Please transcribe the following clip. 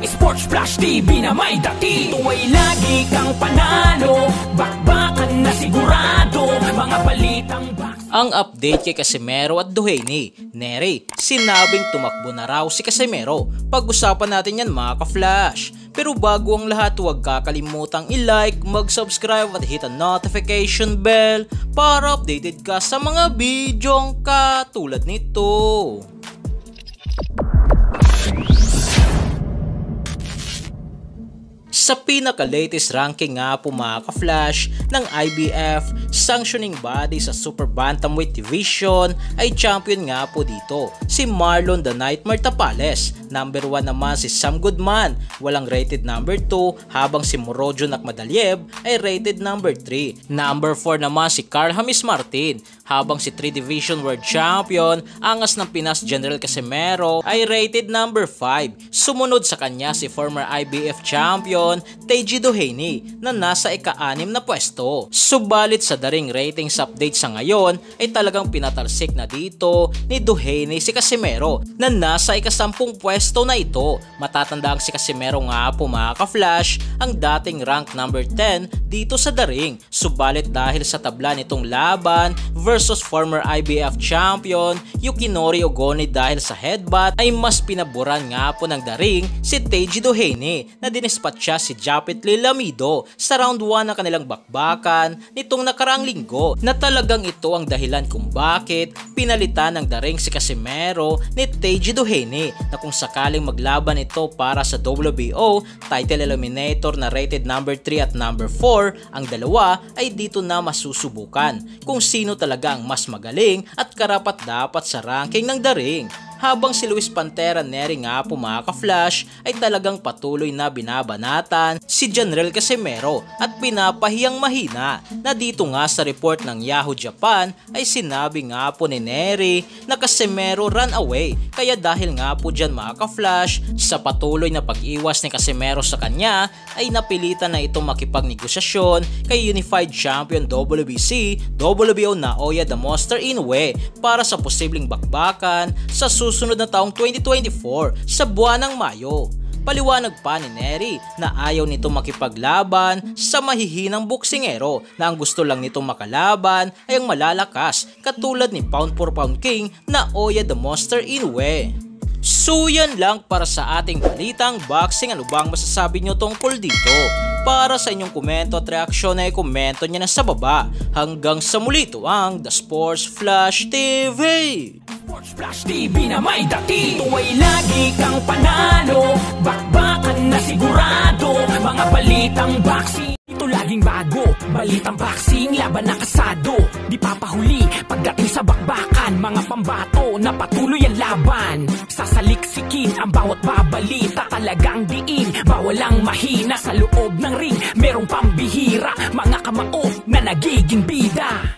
Sports Flash TV na may dati. Ito ay lagi kang panalo, bakbakan na sigurado, mga balitang ang update kay Casimero at Duhaney. Neri, sinabing tumakbo na raw si Casimero. Pag-usapan natin yan mga ka-flash. Pero bago ang lahat, huwag kakalimutang i-like, mag-subscribe at hit ang notification bell para updated ka sa mga bidyong katulad nito. Sa pinaka-latest ranking nga po mga ka-flash ng IBF sanctioning body sa Super Bantamweight Division ay champion nga po dito si Marlon the Nightmare Tapales. Number 1 naman si Sam Goodman, walang rated number 2, habang si Morojo Nakmadaliev ay rated number 3. Number 4 naman si Carl Hamis Martin, habang si 3 Division World Champion Angas ng Pinas General Casimero ay rated number 5. Sumunod sa kanya si former IBF champion Teji Duhaney na nasa ika-6 na pwesto. Subalit sa daring ratings update sa ngayon ay talagang pinatalsik na dito ni Duhaney si Casimero na nasa ika-10 pwesto na ito. Matatandaan si Casimero nga po mga ka-flash ang dating rank number 10 dito sa daring. Subalit dahil sa tabla nitong laban versus former IBF champion Yukinori Ogoni dahil sa headbutt ay mas pinaboran nga po ng daring si Teji Duhaney na dinispatcha si Japet Lamido sa round 1 ng kanilang bakbakan nitong nakaraang linggo, na talagang ito ang dahilan kung bakit pinalitan ng daring si Casimero ni Teji Duhaney na kung sakaling maglaban ito para sa WBO title eliminator na rated number 3 at number 4, ang dalawa ay dito na masusubukan kung sino talaga ang mas magaling at karapat dapat sa ranking ng daring. Habang si Luis Pantera Neri nga po mga ka-flash ay talagang patuloy na binabanatan si General Casimero at pinapahiyang mahina, na dito nga sa report ng Yahoo Japan ay sinabi nga po ni Neri na Casimero ran away. Kaya dahil nga po dyan mga ka-flash sa patuloy na pag-iwas ni Casimero sa kanya ay napilitan na itong makipagnegosasyon kay Unified Champion WBC WBO Naoya the Monster Inoue para sa posibleng bakbakan sa susunod na taong 2024 sa buwan ng Mayo. Paliwanag pa ni Neri na ayaw nito makipaglaban sa mahihinang boksingero na ang gusto lang nitong makalaban ay ang malalakas katulad ni pound for pound king Naoya the Monster Inoue. So yan lang para sa ating balitang boxing. Ano bang masasabi nyo tungkol dito? Para sa inyong komento at reaksyon ay komento nyo na sa baba. Hanggang sa muli, ito ang The Sports Flash TV. Sports Flash TV na may dati. Ito ay lagi kang panalo, bakbakan na sigurado, mga balitang boxing. Ito laging bago, balitang boxing, laban na kasado. Di papahuli pagdating sa bakbakan, mga pambato na patuloy ang laban. Sasaliksikin ang bawat babalita, talagang diin, bawal ang mahina sa loob ng ring. Merong pambihira, mga kamao na nagiging bida.